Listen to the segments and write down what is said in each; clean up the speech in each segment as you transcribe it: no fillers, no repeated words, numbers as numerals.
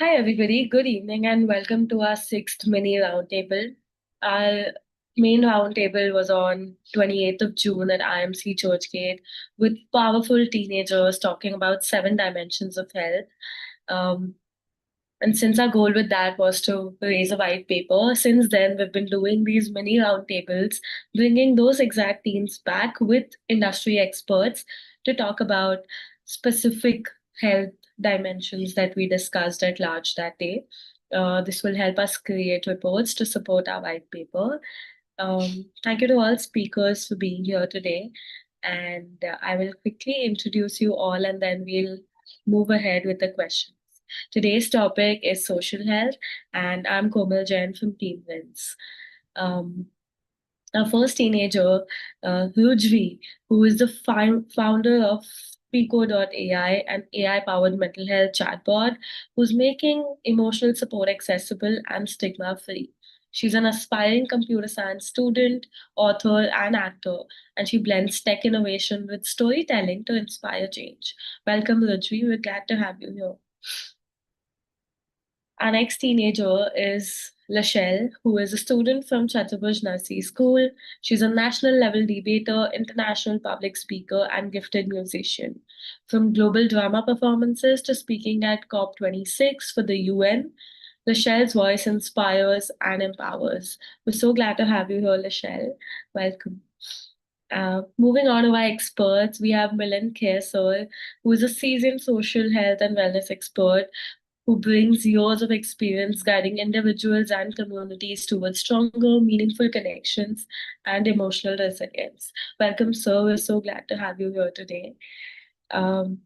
Hi, everybody. Good evening, and welcome to our sixth mini roundtable. Our main roundtable was on 28th of June at IMC Churchgate with powerful teenagers talking about seven dimensions of health. Um, and since our goal with that was to raise a white paper, since then we've been doing these mini roundtables, bringing those exact themes back with industry experts to talk about specific health dimensions that we discussed at large that day. This will help us create reports to support our white paper. Thank you to all speakers for being here today. And I will quickly introduce you all and then we'll move ahead with the questions. Today's topic is social health, and I'm Komal Jain from Team Wins. Um, our first teenager, Rujvi, who is the founder of Pico.ai, an AI-powered mental health chatbot who's making emotional support accessible and stigma-free. She's an aspiring computer science student, author, and actor, and she blends tech innovation with storytelling to inspire change. Welcome, Rujvi. We're glad to have you here. Our next teenager is Lachelle, who is a student from Chatterbush Nursery School. She's a national level debater, international public speaker, and gifted musician. From global drama performances to speaking at COP26 for the UN, Lachelle's voice inspires and empowers. We're so glad to have you here, Lachelle. Welcome. Moving on to our experts, we have Milind Kesar, who is a seasoned social health and wellness expert who brings years of experience guiding individuals and communities towards stronger, meaningful connections and emotional resilience. Welcome, sir. We're so glad to have you here today. Um,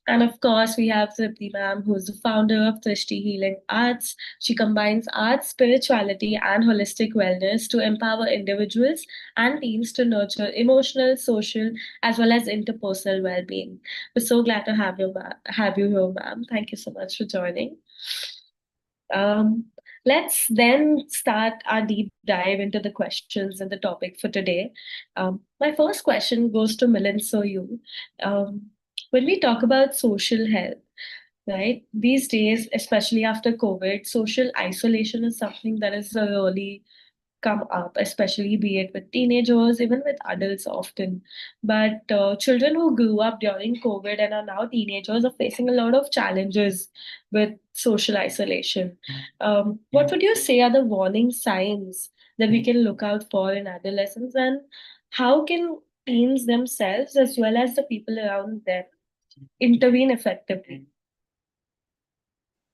and of course, we have Tripti ma'am, who's the founder of Trishti Healing Arts. She combines arts, spirituality, and holistic wellness to empower individuals and teams to nurture emotional, social, as well as interpersonal well-being. We're so glad to have you here, ma'am. Thank you so much for joining. Um, let's then start our deep dive into the questions and the topic for today. My first question goes to Milind Soyu. When we talk about social health, right, these days, especially after COVID, social isolation is something that is really come up, especially be it with teenagers, even with adults often. But children who grew up during COVID and are now teenagers are facing a lot of challenges with social isolation. What would you say are the warning signs that we can look out for in adolescence, and how can teens themselves as well as the people around them intervene effectively?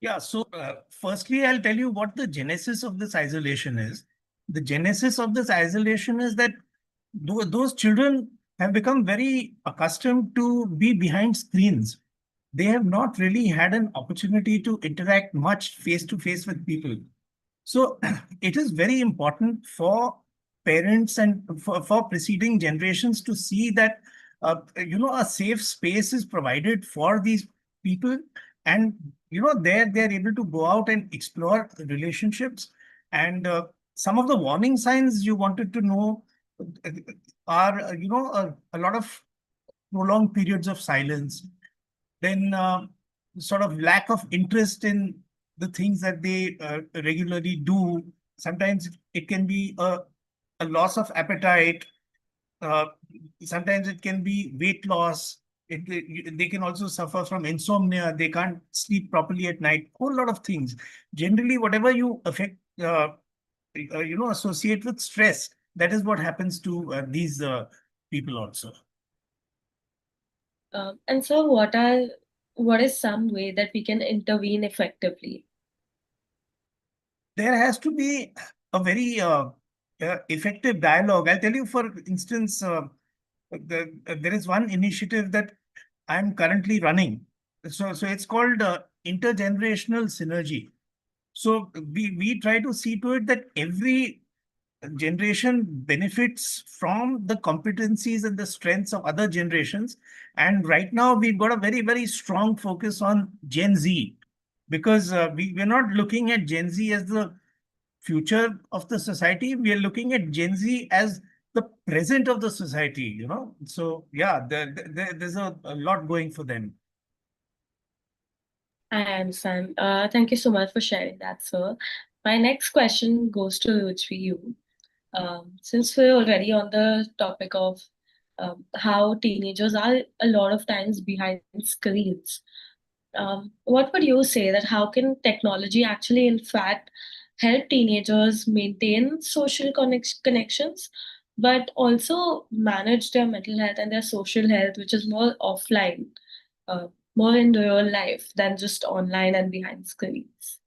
Yeah, so firstly, I'll tell you what the genesis of this isolation is. The genesis of this isolation is that those children have become very accustomed to be behind screens. They have not really had an opportunity to interact much face to face with people. So it is very important for parents and for preceding generations to see that a safe space is provided for these people, and there they're able to go out and explore relationships. And some of the warning signs you wanted to know are a lot of prolonged periods of silence, then sort of lack of interest in the things that they regularly do. Sometimes it can be a loss of appetite. Uh, Sometimes it can be weight loss. They can also suffer from insomnia. They can't sleep properly at night. Whole lot of things. Generally, whatever you associate with stress, that is what happens to these people also. And so, what is some way that we can intervene effectively? There has to be a very effective dialogue. I'll tell you, for instance, there is one initiative that I'm currently running. So it's called intergenerational synergy. So we try to see to it that every generation benefits from the competencies and the strengths of other generations. And right now, we've got a very, very strong focus on Gen Z, because we're not looking at Gen Z as the future of the society. We are looking at Gen Z as the present of the society. So, yeah, there's a lot going for them. I understand. Thank you so much for sharing that, sir. My next question goes to you. Since we're already on the topic of how teenagers are a lot of times behind screens, what would you say that how can technology actually, in fact, help teenagers maintain social connections, but also manage their mental health and their social health, which is more offline, uh, more in real life than just online and behind screens?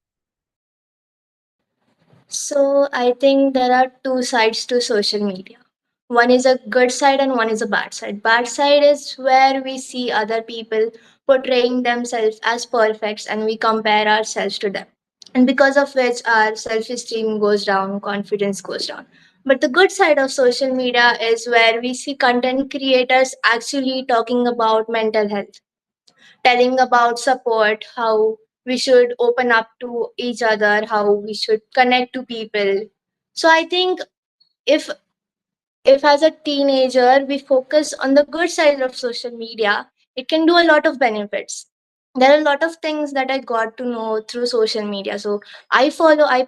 So I think there are two sides to social media. One is a good side and one is a bad side. Bad side is where we see other people portraying themselves as perfect and we compare ourselves to them. And because of which our self-esteem goes down, confidence goes down. But the good side of social media is where we see content creators actually talking about mental health, telling about support, how we should open up to each other, how we should connect to people. So I think if if as a teenager we focus on the good side of social media, it can do a lot of benefits. There are a lot of things that I got to know through social media. So I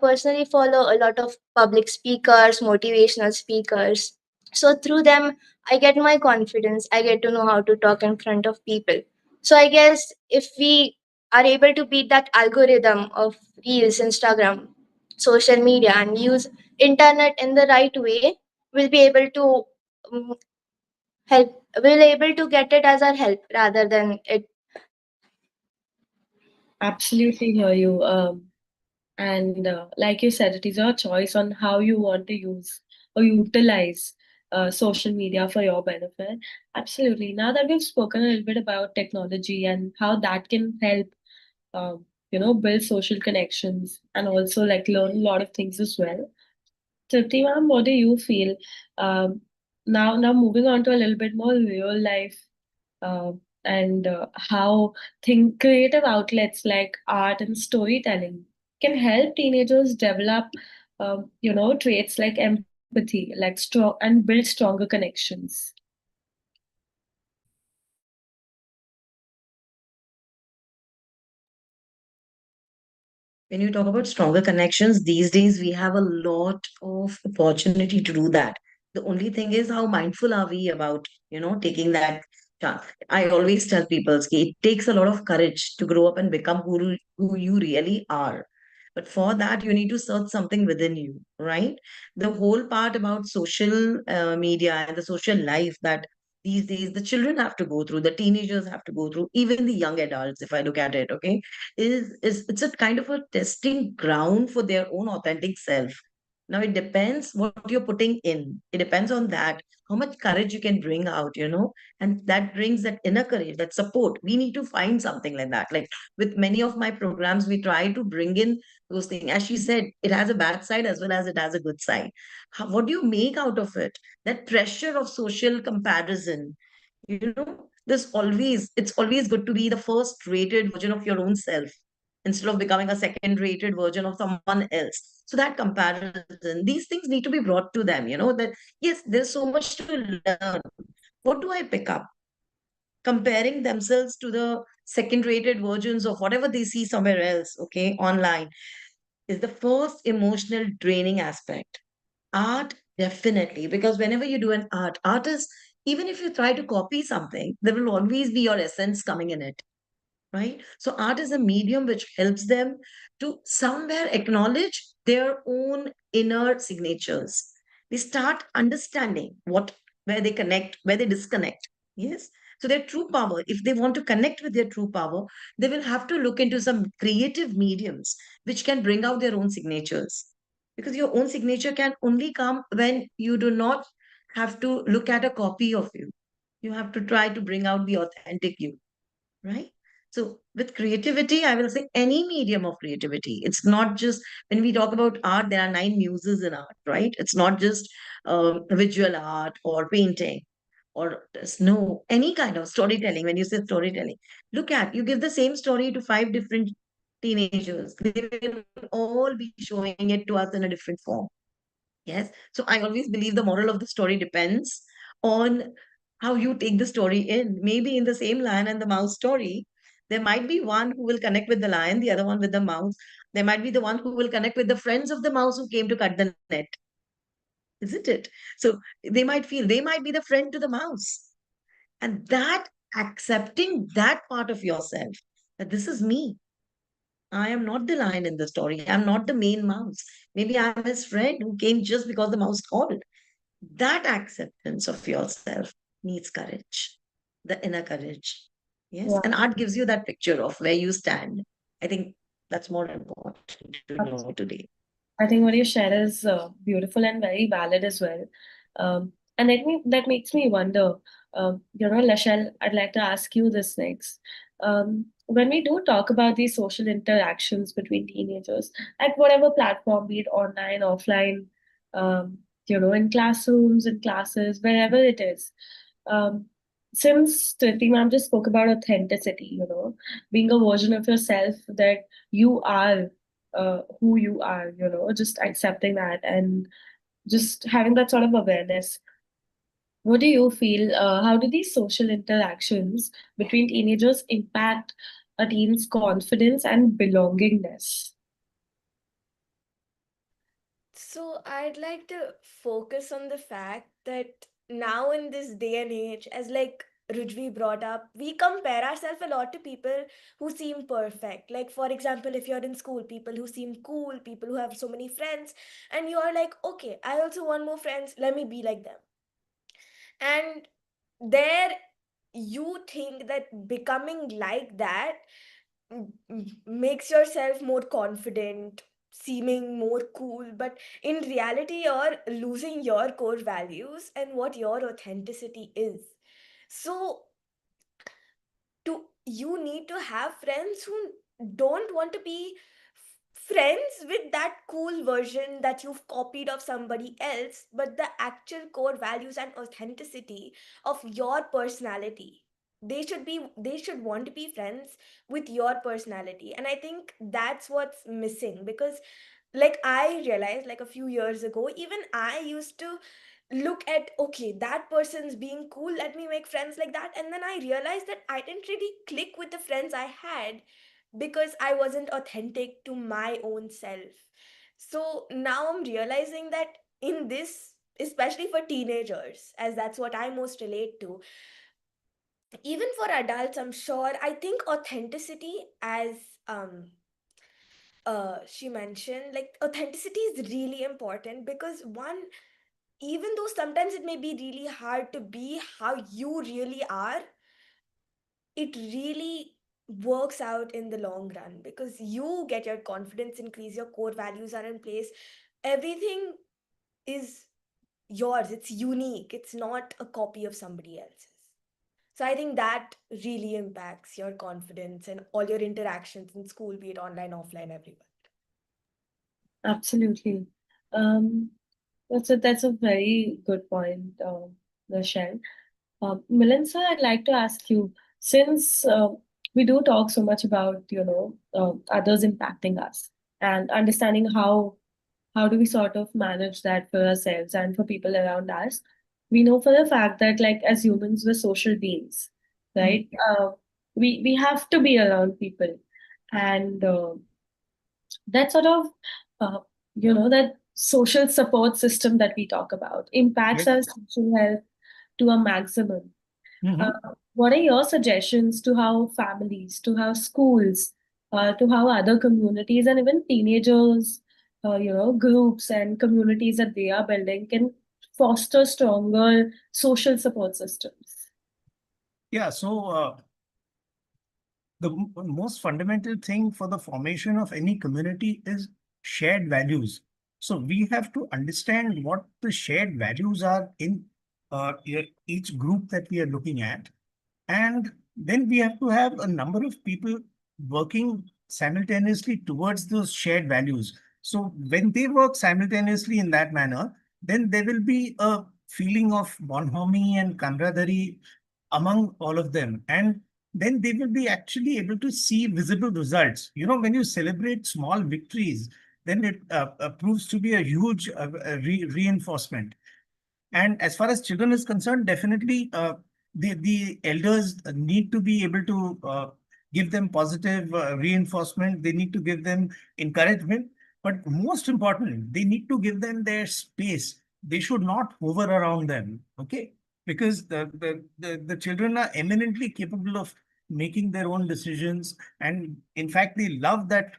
personally follow a lot of public speakers, motivational speakers. So through them, I get my confidence. I get to know how to talk in front of people. So I guess if we are able to beat that algorithm of Reels, Instagram, social media, and use internet in the right way, we'll be able to help. We'll able to get it as our help rather than it. Absolutely hear you. And like you said, it is your choice on how you want to use or utilize social media for your benefit. Absolutely. Now that we've spoken a little bit about technology and how that can help, build social connections and also like learn a lot of things as well. Tripti ma'am, what do you feel? Um, now moving on to a little bit more real life uh, and how creative outlets like art and storytelling can help teenagers develop, traits like empathy, like strong and build stronger connections. When you talk about stronger connections, these days we have a lot of opportunity to do that. The only thing is, how mindful are we about, taking that chance? I always tell people, "Ki, it takes a lot of courage to grow up and become who you really are. But for that, you need to search something within you, right? The whole part about social media and the social life that these days the children have to go through, the teenagers have to go through, even the young adults, if I look at it, okay, is it's a kind of a testing ground for their own authentic self. Now it depends what you're putting in. It depends on that, how much courage you can bring out, and that brings that inner courage, that support. We need to find something like that. Like with many of my programs, we try to bring in those things. As she said, it has a bad side as well as it has a good side. What do you make out of it? That pressure of social comparison, it's always good to be the first rated version of your own self instead of becoming a second rated version of someone else. So that comparison, these things need to be brought to them, that yes, there's so much to learn. What do I pick up? Comparing themselves to the second rated versions of whatever they see somewhere else, okay, online, is the first emotional draining aspect. Art, definitely, because whenever you do an art is, even if you try to copy something, there will always be your essence coming in it, right? So art is a medium which helps them to somewhere acknowledge their own inner signatures. They start understanding where they connect, where they disconnect. Yes. So their true power, if they want to connect with their true power, they will have to look into some creative mediums which can bring out their own signatures. Because your own signature can only come when you do not have to look at a copy of you. You have to try to bring out the authentic you, right? So with creativity, I will say any medium of creativity. It's not just when we talk about art, there are nine muses in art, right? It's not just visual art or painting or no, any kind of storytelling. When you say storytelling, you give the same story to five different teenagers. They will all be showing it to us in a different form. Yes. So I always believe the moral of the story depends on how you take the story in. Maybe in the same Lion and the Mouse story, There might be one who will connect with the lion, the other one with the mouse. There might be the one who will connect with the friends of the mouse who came to cut the net, isn't it? So they might feel they might be the friend to the mouse. And that accepting that part of yourself, that this is me. I am not the lion in the story. I'm not the main mouse. Maybe I'm his friend who came just because the mouse called. That acceptance of yourself needs courage, the inner courage. Yes. And art gives you that picture of where you stand. I think that's more important to Yeah. know today. I think what you shared is beautiful and very valid as well. And that makes me wonder, Lachelle, I'd like to ask you this next. When we do talk about these social interactions between teenagers, at whatever platform, be it online, offline, in classrooms, in classes, wherever it is, um, since Triti ma'am just spoke about authenticity, being a version of yourself that you are who you are, just accepting that and just having that sort of awareness. What do you feel? How do these social interactions between teenagers impact a teen's confidence and belongingness? So I'd like to focus on the fact that now in this day and age, as like Rujvi brought up, we compare ourselves a lot to people who seem perfect. Like for example, if you're in school, people who seem cool, people who have so many friends, and you are like, okay, I also want more friends, let me be like them. And there you think that becoming like that makes yourself more confident, seeming more cool, but in reality you're losing your core values and what your authenticity is. So to you need to have friends who don't want to be friends with that cool version that you've copied of somebody else, but the actual core values and authenticity of your personality. They should want to be friends with your personality, and I think that's what's missing. Because like I realized, like a few years ago, even I used to look at, okay, that person's being cool, let me make friends like that, and then I realized that I didn't really click with the friends I had because I wasn't authentic to my own self. So now I'm realizing that in this, especially for teenagers, as that's what I most relate to, even for adults, I'm sure, I think authenticity, as um she mentioned, like authenticity is really important. Because one, even though sometimes it may be really hard to be how you really are, it really works out in the long run, because you get your confidence increase, your core values are in place, everything is yours, it's unique, it's not a copy of somebody else's. So I think that really impacts your confidence and all your interactions in school, be it online, offline, everywhere. Absolutely. Um, that's a very good point, Rochelle. Milinsa, I'd like to ask you, since we do talk so much about, others impacting us and understanding how do we sort of manage that for ourselves and for people around us, we know for the fact that like as humans, we're social beings, right? We have to be around people, and that sort of uh, that social support system that we talk about impacts Yes. our social health to a maximum. Mhm. What are your suggestions to how families, to how schools, to how other communities and even teenagers, groups and communities that they are building can foster stronger social support systems? Yeah, so the most fundamental thing for the formation of any community is shared values. So we have to understand what the shared values are in each group that we are looking at. And then we have to have a number of people working simultaneously towards those shared values. So when they work simultaneously in that manner, then there will be a feeling of bonhomie and camaraderie among all of them. And then they will be actually able to see visible results. When you celebrate small victories, then it proves to be a huge reinforcement. And as far as children is concerned, definitely the elders need to be able to give them positive reinforcement. They need to give them encouragement. But most importantly, they need to give them their space. They should not hover around them. Okay. Because the children are eminently capable of making their own decisions. And in fact, they love that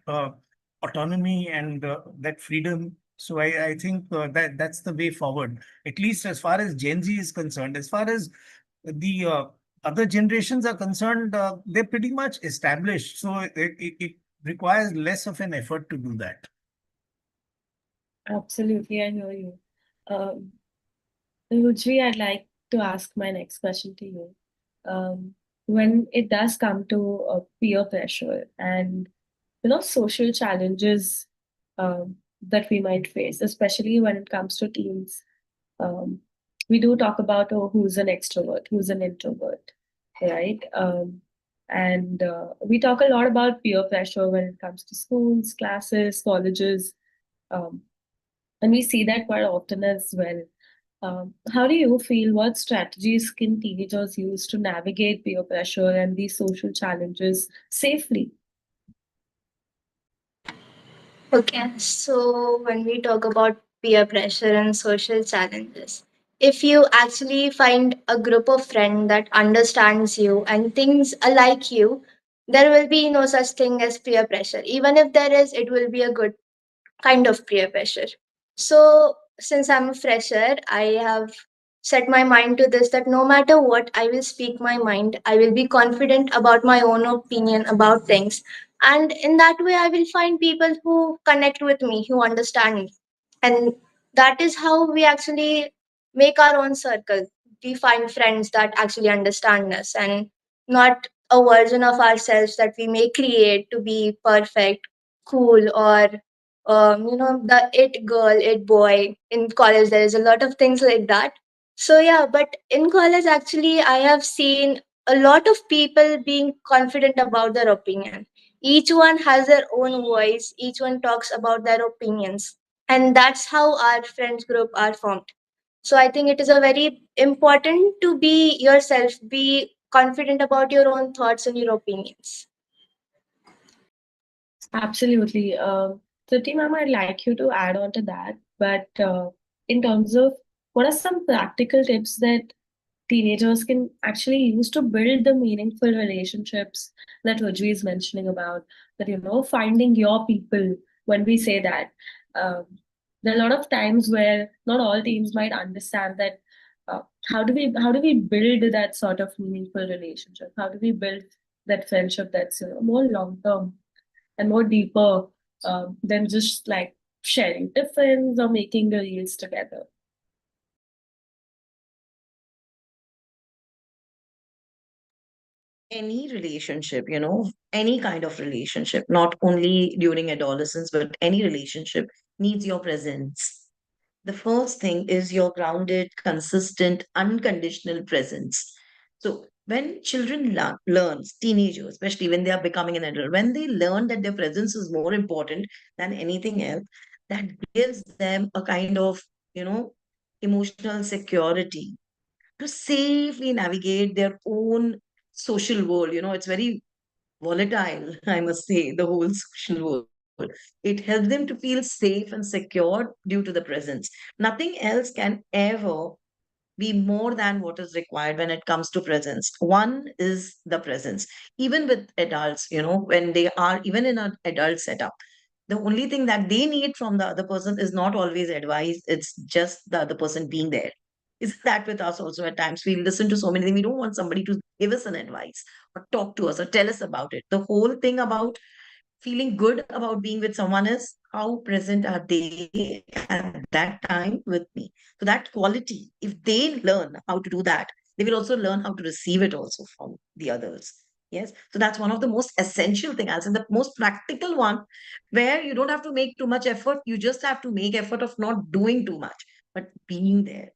autonomy and that freedom. So I think that's the way forward, at least as far as Gen Z is concerned. As far as the other generations are concerned, they're pretty much established. So it requires less of an effort to do that. Absolutely, I hear you. Um, Rujvi, I'd like to ask my next question to you. When it does come to peer pressure and social challenges that we might face, especially when it comes to teens, um, we do talk about who's an extrovert, who's an introvert, right? And we talk a lot about peer pressure when it comes to schools, classes, colleges, um, and we see that quite often as well. How do you feel? What strategies can teenagers use to navigate peer pressure and these social challenges safely? Okay, so when we talk about peer pressure and social challenges, if you actually find a group of friends that understands you and thinks alike you, there will be no such thing as peer pressure. Even if there is, it will be a good kind of peer pressure. So, since I'm a fresher, I have set my mind to this that no matter what, I will speak my mind. I will be confident about my own opinion about things. And in that way, I will find people who connect with me, who understand me. And that is how we actually make our own circle. We find friends that actually understand us and not a version of ourselves that we may create to be perfect, cool, or the it girl, it boy. In college there is a lot of things like that. So yeah, but in college actually I have seen a lot of people being confident about their opinion. Each one has their own voice, each one talks about their opinions, and that's how our friends group are formed. So I think it is a very important to be yourself, be confident about your own thoughts and your opinions. Absolutely. Triti ma'am, I'd like you to add on to that. But in terms of what are some practical tips that teenagers can actually use to build the meaningful relationships that Rajvi is mentioning about, that, finding your people when we say that. Um, there are a lot of times where not all teens might understand that how do we build that sort of meaningful relationship? How do we build that friendship that's more long term and more deeper than just like sharing tiffins or making the reels together? Any relationship, any kind of relationship, not only during adolescence, but any relationship needs your presence. The first thing is your grounded, consistent, unconditional presence. So when children learns, teenagers, especially when they are becoming an adult, when they learn that their presence is more important than anything else, that gives them a kind of, you know, emotional security to safely navigate their own social world. It's very volatile, I must say, the whole social world. It helps them to feel safe and secure due to the presence. Nothing else can ever be more than what is required when it comes to presence. One is the presence. Even with adults, when they are even in an adult setup, the only thing that they need from the other person is not always advice, it's just the other person being there. Is that with us also at times? We listen to so many things. We don't want somebody to give us an advice or talk to us or tell us about it. The whole thing about feeling good about being with someone is how present are they at that time with me. So that quality, if they learn how to do that, they will also learn how to receive it also from the others. Yes, so that's one of the most essential thing, as in the most practical one, where you don't have to make too much effort. You just have to make effort of not doing too much but being there.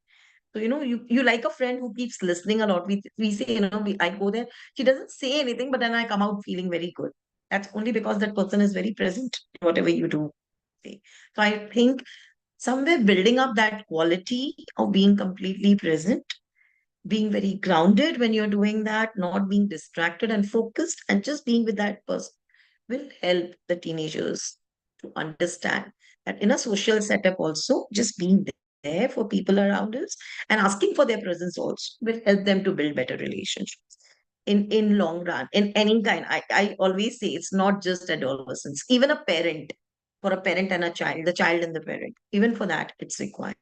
So, you like a friend who keeps listening a lot. We say, I go there, she doesn't say anything, but then I come out feeling very good. That's only because that person is very present in whatever you do. Say. So I think somewhere building up that quality of being completely present, being very grounded when you're doing that, not being distracted and focused, and just being with that person will help the teenagers to understand that in a social setup also, just being there for people around us and asking for their presence also will help them to build better relationships in long run, in any kind. I always say it's not just adolescents, even a parent, for a parent and a child, the child and the parent, even for that it's required.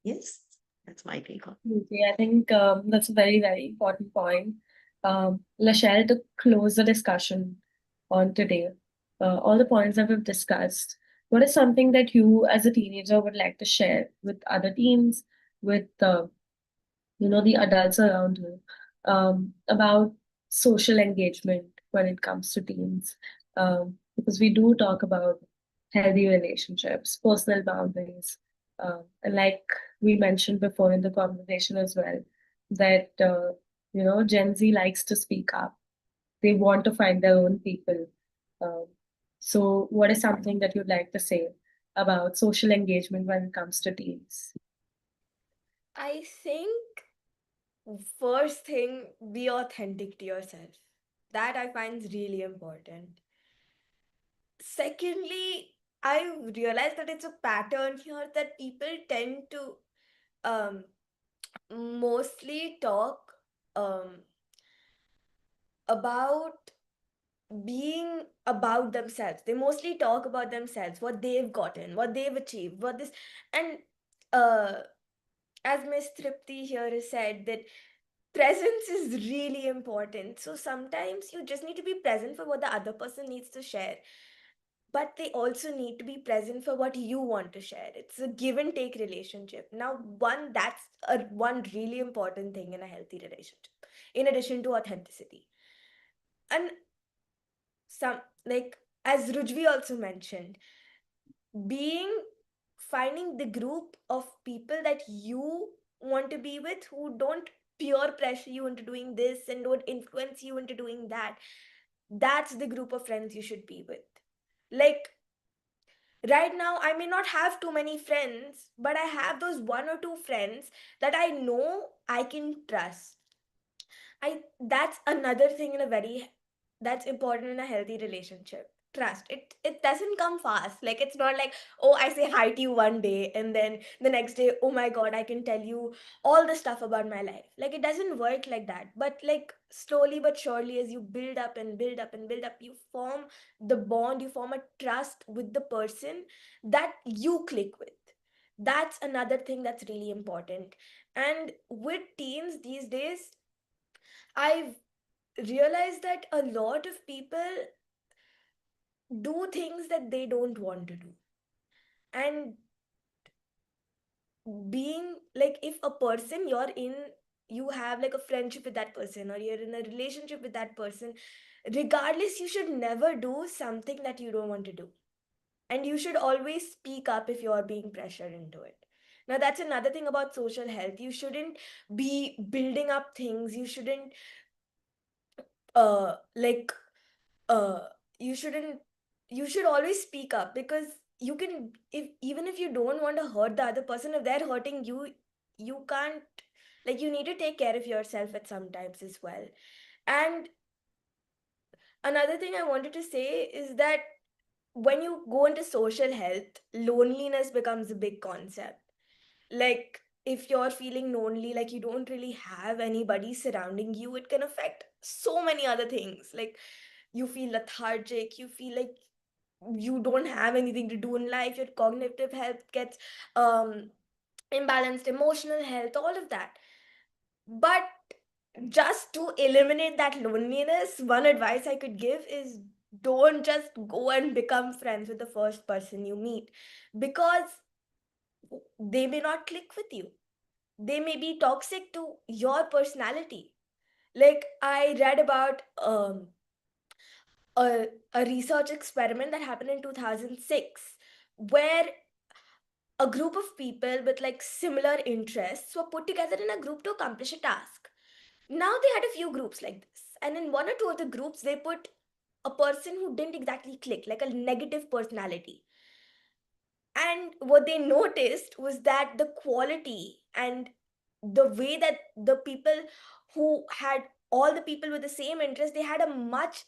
Yes, that's my take on. Absolutely. I think that's a very, very important point. Lachelle, to close the discussion on today, all the points that we've discussed, what is something that you as a teenager would like to share with other teens, with the adults around you, about social engagement when it comes to teens? Because we do talk about healthy relationships, personal boundaries, and like we mentioned before in the conversation as well, that Gen Z likes to speak up. They want to find their own people. Um, so, what is something that you'd like to say about social engagement when it comes to teens? I think first thing, be authentic to yourself. That I find is really important. Secondly, I realized that it's a pattern here that people tend to um, mostly talk um, about being about themselves. They mostly talk about themselves, what they've gotten, what they've achieved, what this, and uh, as Miss Tripti here has said, that presence is really important. So sometimes you just need to be present for what the other person needs to share, but they also need to be present for what you want to share. It's a give and take relationship. Now, that's one really important thing in a healthy relationship, in addition to authenticity. And some, like, as Rujvi also mentioned, being finding the group of people that you want to be with, who don't peer pressure you into doing this and don't influence you into doing that. That's the group of friends you should be with. Like, right now I may not have too many friends, but I have those one or two friends that I know I can trust. I That's another thing in a very, that's important in a healthy relationship. Trust. It doesn't come fast. Like, it's not like, oh, I say hi to you one day and then the next day, oh my god, I can tell you all the stuff about my life. Like, it doesn't work like that. But like, slowly but surely, as you build up and build up and build up, you form the bond, you form a trust with the person that you click with. That's another thing that's really important. And with teens these days, I've realized that a lot of people do things that they don't want to do. And being like, if a person you have like a friendship with that person, or you're in a relationship with that person, regardless, you should never do something that you don't want to do. And you should always speak up if you're being pressured into it. Now, that's another thing about social health. You shouldn't be building up things. You shouldn't like uh you shouldn't you should always speak up, because you can, if even if you don't want to hurt the other person, if they're hurting you, you can't, like, you need to take care of yourself at some times as well. And another thing I wanted to say is that when you go into social health, loneliness becomes a big concept. Like, if you're feeling lonely, like you don't really have anybody surrounding you, it can affect so many other things. Like, you feel lethargic, you feel like you don't have anything to do in life, your cognitive health gets um imbalanced, emotional health, all of that. But just to eliminate that loneliness, one advice I could give is, don't just go and become friends with the first person you meet, because they may not click with you. They may be toxic to your personality. Like, I read about a research experiment that happened in 2006, where a group of people with like similar interests were put together in a group to accomplish a task. Now they had a few groups like this, and in one or two of the groups they put a person who didn't exactly click, like a negative personality. And what they noticed was that the quality and the way that the people who had all the people with the same interest, they had a much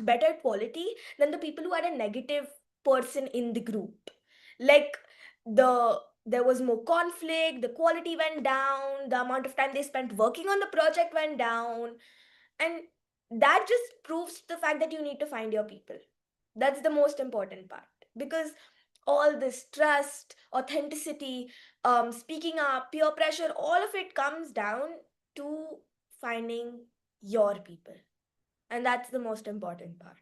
better quality than the people who had a negative person in the group. Like there was more conflict, the quality went down, the amount of time they spent working on the project went down, and that just proves the fact that you need to find your people. That's the most important part, because all this trust, authenticity, speaking up, peer pressure, all of it comes down to finding your people. And that's the most important part.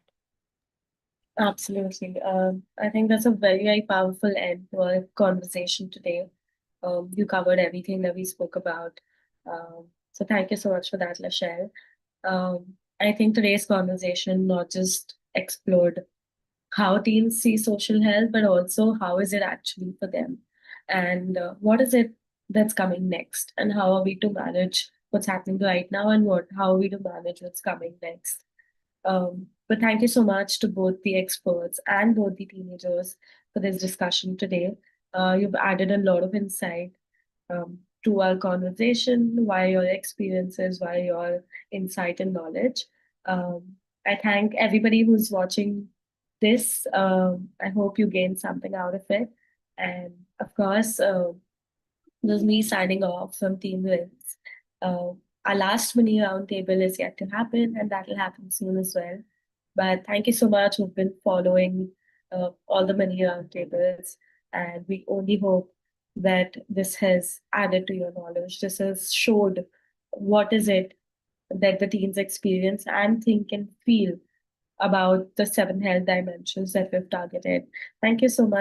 Absolutely. I think that's a very, very powerful end to our conversation today. You covered everything that we spoke about. So thank you so much for that, Lachelle. I think today's conversation not just explored how teens see social health, but also how is it actually for them, and what is it that's coming next, and how are we to manage what's happening right now, and how are we to manage what's coming next. But thank you so much to both the experts and both the teenagers for this discussion today. You've added a lot of insight to our conversation, via your experiences, via your insight and knowledge. I thank everybody who's watching this. I hope you gained something out of it. And of course, this is me signing off from Team Wins. Uh, our last mini roundtable is yet to happen, and that will happen soon as well. But thank you so much who've been following all the mini roundtables, and we only hope that this has added to your knowledge. This has showed what is it that the teens experience and think and feel about the 7 health dimensions that we've targeted. Thank you so much.